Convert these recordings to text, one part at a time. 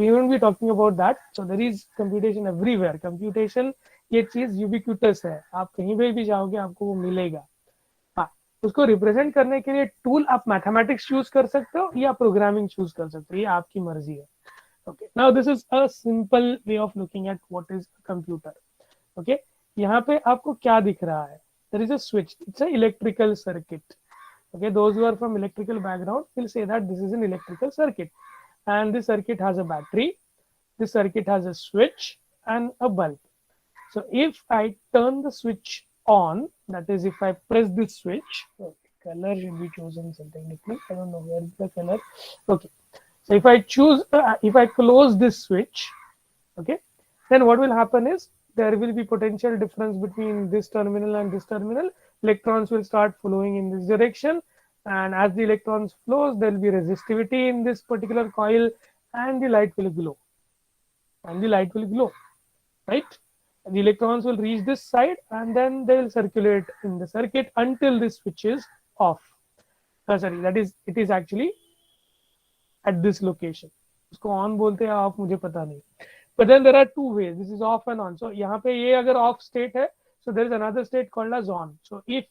we won't be talking about that. So there is computation everywhere. Computation ये चीज ubiquitous है, आप कहीं पे भी जाओगे आपको वो मिलेगा. हाँ, उसको रिप्रेजेंट करने के लिए टूल आप मैथमेटिक्स चूज कर सकते हो या प्रोग्रामिंग चूज कर सकते हो, ये आपकी मर्जी है. Okay, now this is a simple way of looking at what is computer. Okay, यहाँ पे आपको क्या दिख रहा है? There is a switch, it's an electrical circuit. Okay, those who are from electrical background will say that this is an electrical circuit, and this circuit has a battery, this circuit has a switch and a bulb. So if I turn the switch on, that is if I press this switch, okay, color should be chosen something different, I don't know where is the color. Okay, so if I choose if I close this switch, okay, then what will happen is there will be potential difference between this terminal and this terminal. Electrons will start flowing in this direction, and as the electrons flows there will be resistivity in this particular coil, and the light will glow, right? And the electrons will reach this side and then they will circulate in the circuit until this switch is off. Sorry, that is, it is actually at this location. उसको on बोलते हैं off मुझे पता नहीं. But then there are two ways. This is off and on. So यहाँ पे ये अगर off state है, so there is another state called as on. So if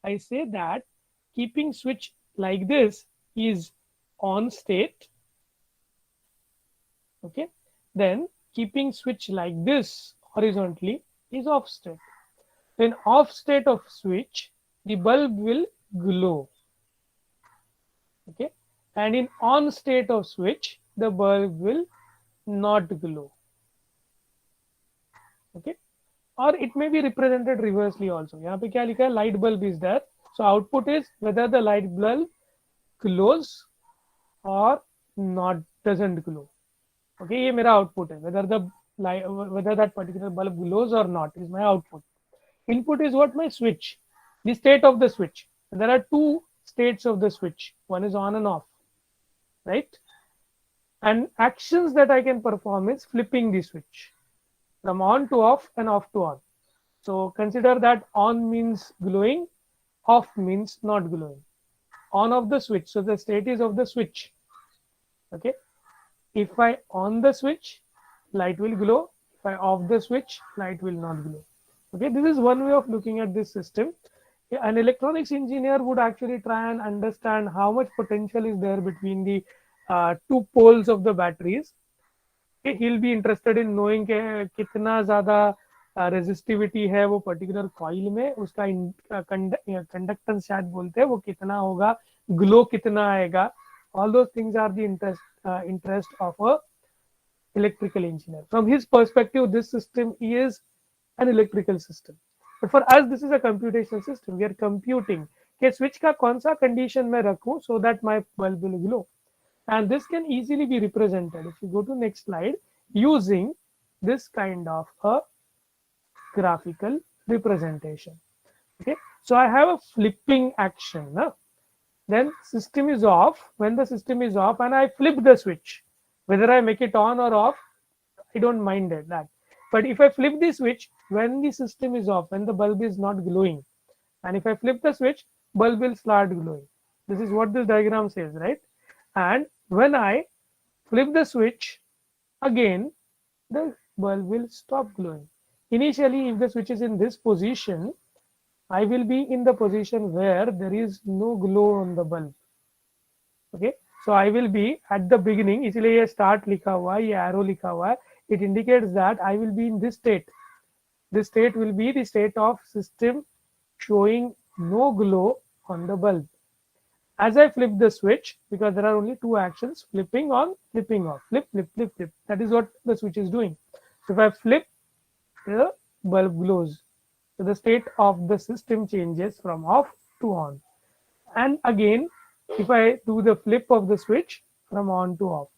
I say that keeping switch like this is on state, okay, then keeping switch like this horizontally is off state. In off state of switch, the bulb will glow, okay, and in on state of switch, the bulb will not glow. Okay, or it may be represented reversely also. यहाँ पे क्या लिखा है? Light bulb is there. So output is whether the light bulb glows or not, doesn't glow. Okay, ये मेरा output है. Whether that particular bulb glows or not is my output. Input is what? My switch, the state of the switch. There are two states of the switch. One is on and off, right? And actions that I can perform is flipping the switch from on to off and off to on. So consider that on means glowing, off means not glowing. On of the switch, so the state is of the switch. Okay, if I on the switch, light will glow. If I off the switch, light will not glow. Okay, this is one way of looking at this system. An electronics engineer would actually try and understand how much potential is there between the two poles of the batteries. Okay, he'll be interested in knowing कितना ज़्यादा resistivity है वो particular coil में, उसका conductance शायद बोलते हैं, वो कितना होगा, ग्लो कितना आएगा. All those things are the interest of a electrical engineer. From his perspective, this system is an electrical system. But for us, this is a computational system. We are computing कि switch का कौन सा condition में रखूं so that my bulb will glow. And this can easily be represented, if you go to next slide, using this kind of a graphical representation. Okay, so I have a flipping action. Then system is off. When the system is off and I flip the switch, whether I make it on or off, I don't mind that. But if I flip the switch when the system is off, when the bulb is not glowing, and if I flip the switch, bulb will start glowing. This is what this diagram says, right? And when I flip the switch again, the bulb will stop glowing. Initially, if the switch is in this position, I will be in the position where there is no glow on the bulb. Okay, so I will be at the beginning. इसलिए ये start लिखा हुआ है, ये arrow लिखा हुआ है. It indicates that I will be in this state. This state will be the state of system showing no glow on the bulb. As I flip the switch, because there are only two actions, flipping on, flipping off, flip, flip, flip, flip. That is what the switch is doing. So if I flip, the bulb glows. So the state of the system changes from off to on. And again, if I do the flip of the switch from on to off.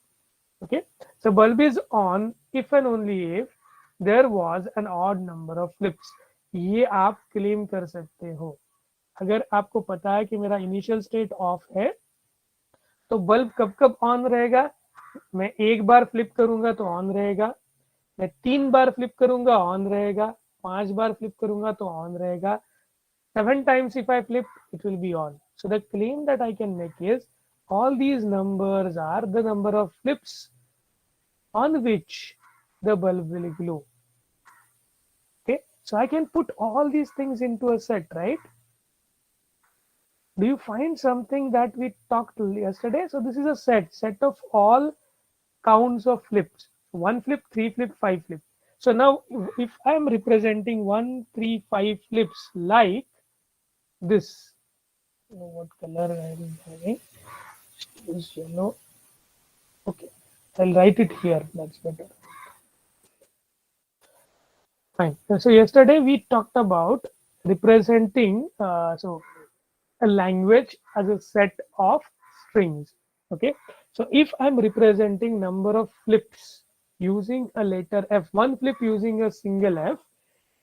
Okay, so bulb is on if and only if there was an odd number of flips. ये आप claim कर सकते हो. अगर आपको पता है कि मेरा इनिशियल स्टेट ऑफ है तो बल्ब कब कब ऑन रहेगा? मैं एक बार फ्लिप करूंगा तो ऑन रहेगा, मैं 3 बार फ्लिप करूंगा ऑन रहेगा, 5 बार फ्लिप करूंगा तो ऑन रहेगा, 7 times if I flip it will be on. So the claim that I can make is all these numbers are the number of flips on which the bulb will glow. Okay, so I can put all these things into a set, right? Do you find something that we talked yesterday? So this is a set of all counts of flips. One flip, three flip, five flip. So now if I am representing 1, 3, 5 flips like this, what color I am having is yellow. Okay, I'll write it here. That's better. Fine. So yesterday we talked about representing a language as a set of strings. Okay. So if I'm representing number of flips using a letter F, one flip using a single F,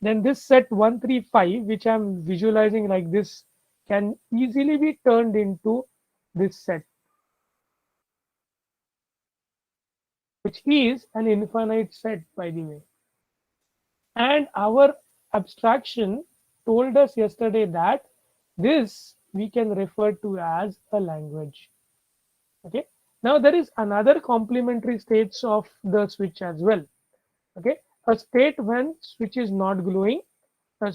then this set 135, which I'm visualizing like this, can easily be turned into this set, which is an infinite set, by the way. And our abstraction told us yesterday that this we can refer to as a language. Okay. Now there is another complementary states of the switch as well. Okay. A state when switch is not glowing. I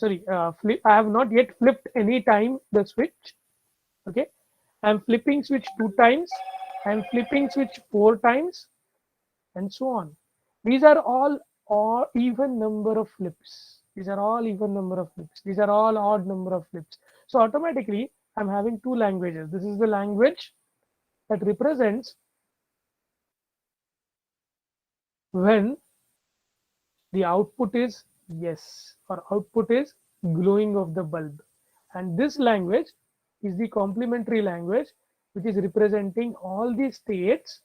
have not yet flipped any time the switch. Okay. I'm flipping switch 2 times. I'm flipping switch 4 times, and so on. These are all even number of flips. These are all even number of flips. These are all odd number of flips. So automatically, I'm having two languages. This is the language that represents when the output is yes or output is glowing of the bulb. And this language is the complementary language, which is representing all the states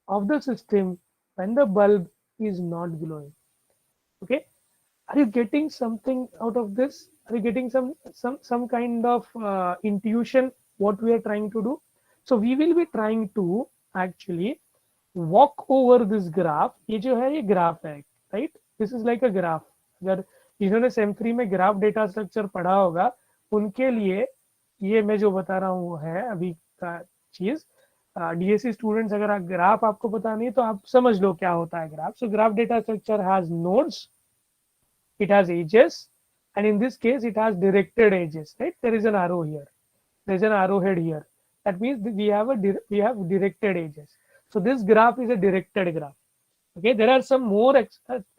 of the system when the bulb is not glowing. Okay, are you getting something out of this? Are you getting some kind of intuition what we are trying to do? So we will be trying to actually walk over this graph. ये जो है ये graph है, right? This is like a graph. अगर जिन्होंने same 3 में graph data structure पढ़ा होगा, उनके लिए ये मैं जो बता रहा हूँ है अभी का चीज. डीएससी स्टूडेंट्स, अगर ग्राफ आपको पता नहीं तो आप समझ लो क्या होता है graph. So graph data structure has nodes, it has edges, and in this case it has directed edges, right? There is an arrow here, there is an arrowhead here. That means we have directed edges. So this graph is a directed graph. Okay, there are some more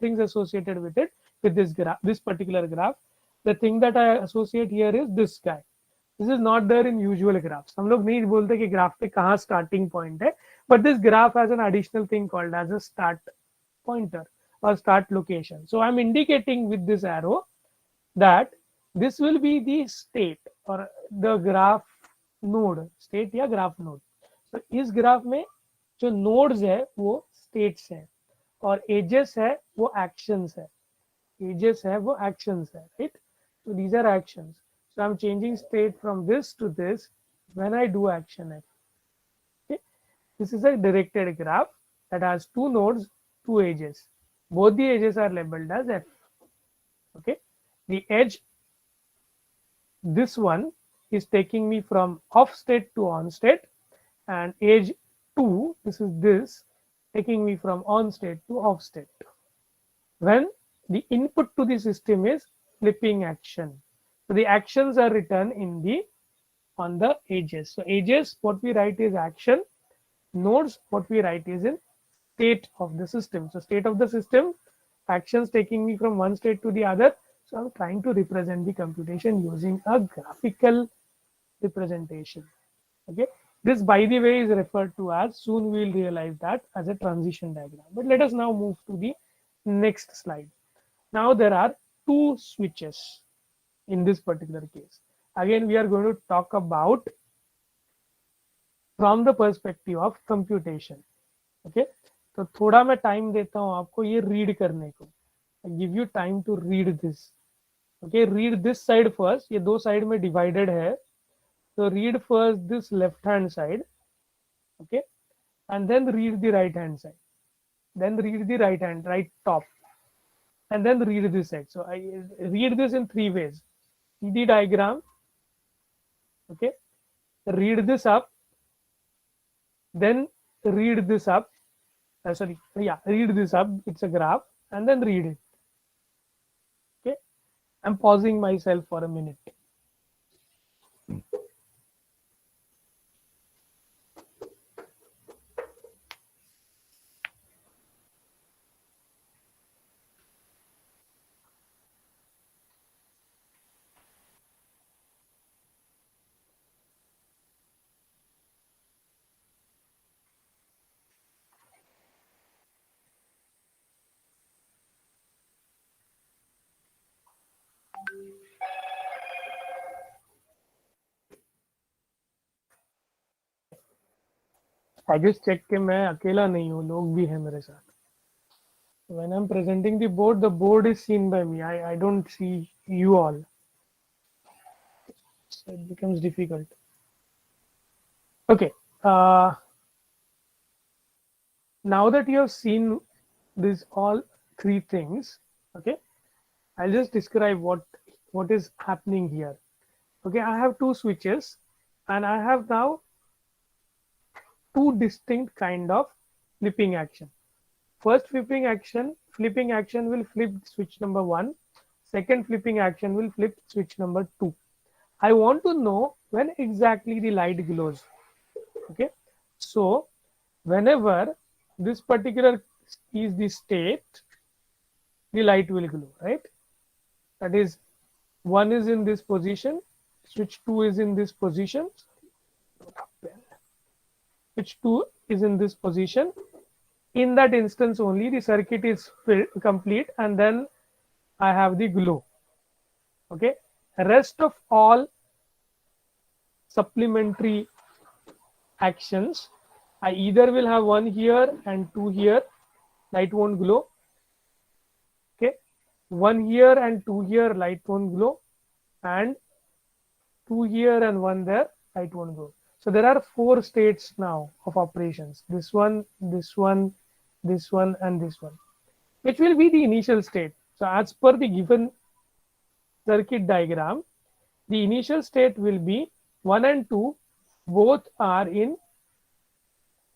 things associated with it, with this graph, this particular graph. The thing that I associate here is this guy. This is not there in usual graphs. हम लोग नहीं बोलते कि graph पे कहाँ starting point है, but this graph has an additional thing called as a start pointer or start location. So I'm indicating with this arrow that this will be the state or the graph node, state या graph node. So इस graph में जो nodes है वो states है और edges है वो actions है. Edges है वो actions है, right? So these are actions. So I'm changing state from this to this when I do action F. Okay? This is a directed graph that has two nodes, two edges. Both the edges are labeled as F. Okay, the edge, this one is taking me from off state to on state, and edge 2, this is this, taking me from on state to off state. When the input to the system is flipping action, so the actions are written in the on the edges. So edges, what we write is action. Nodes, what we write is in state of the system. So state of the system, actions taking me from one state to the other. So I'm trying to represent the computation using a graphical representation. Okay, this by the way is referred to as, soon we'll realize that, as a transition diagram. But let us now move to the next slide. Now there are two switches in this particular case. Again, we are going to talk about from the perspective of computation. Okay, तो थोड़ा मैं time देता हूं आपको ये read करने को. I give you time to read this. Okay, read this side first. ये दो साइड में divided है, so read first this left hand side. Okay, and then read the right hand side, then read the right top, and then read this side. So I read this in 3 ways. See the diagram. Okay, read this up, then read this up, read this up. It's a graph, and then read it. Okay, I'm pausing myself for a minute. I just check कि मैं अकेला नहीं हूँ, लोग भी हैं मेरे साथ. When I'm presenting the board is seen by me. I don't see you all. So it becomes difficult. Okay. Now that you have seen these all three things, okay, I'll just describe what is happening here. Okay, I have two switches, and I have now two distinct kind of flipping action. First flipping action will flip switch number 1. Second flipping action will flip switch number 2. I want to know when exactly the light glows. Okay, so whenever this particular is the state, the light will glow, right? That is, 1 is in this position, switch 2 is in this position, switch 2 is in this position. In that instance only the circuit is complete, and then I have the glow. Okay, rest of all supplementary actions, I either will have 1 here and 2 here, light won't glow. Okay, 1 here and 2 here, light won't glow, and 2 here and 1 there, light won't glow. So there are 4 states now of operations: this one, this one, this one, and this one, which will be the initial state. So as per the given circuit diagram, the initial state will be 1 and 2 both are in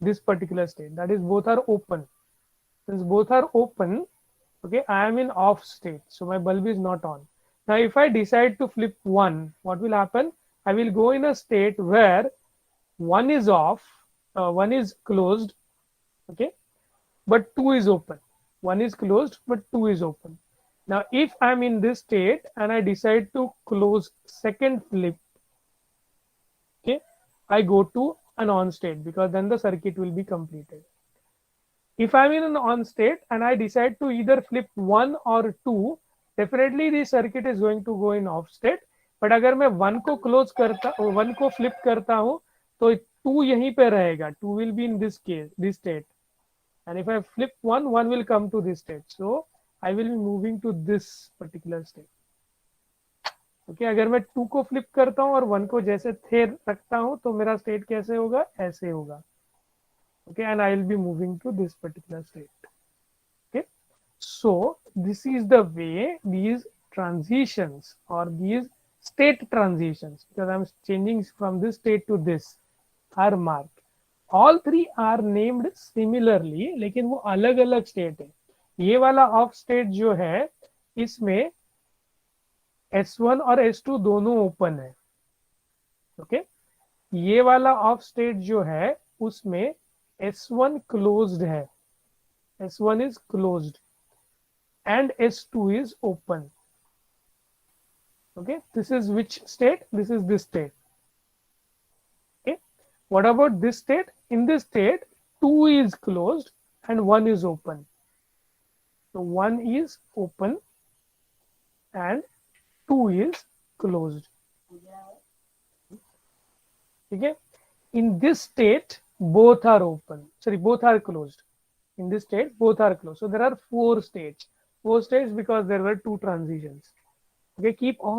this particular state, that is both are open. Since both are open, okay, I am in off state, so my bulb is not on. Now if I decide to flip 1, what will happen? I will go in a state where 1 is off, 1 is closed, okay, but 2 is open. 1 is closed but 2 is open. Now if I'm in this state and I decide to close second flip, okay, I go to an on state, because then the circuit will be completed. If I'm in an on state and I decide to either flip 1 or 2, definitely the circuit is going to go in off state. But अगर मैं 1 को close करता, 1 को flip करता हूँ, तो 2 यहीं पे रहेगा. 2 will be in this case, this state. And if I flip 1, 1 will come to this state. So I will be moving to this particular state. Okay, अगर मैं 2 को flip करता हूँ और 1 को जैसे थे रखता हूँ, तो मेरा state कैसे होगा? ऐसे होगा. Okay, and I will be moving to this particular state. Okay, so this is the way these transitions or these state transitions, because I'm changing from this state to this, are marked. All three are named similarly, लेकिन वो अलग अलग state है. ये वाला of state जो है, इसमें S1 और S2 दोनों ओपन है. ओके, ये वाला ऑफ स्टेट जो है, उसमें S1 closed है. S1 is closed and S2 is open. Okay, this is which state? This is this state. Okay, what about this state? In this state, 2 is closed and 1 is open. So 1 is open and 2 is closed. Okay, in this state, both are open. Sorry, both are closed. In this state, both are closed. So there are 4 states. 4 states because there were 2 transitions. Okay, keep all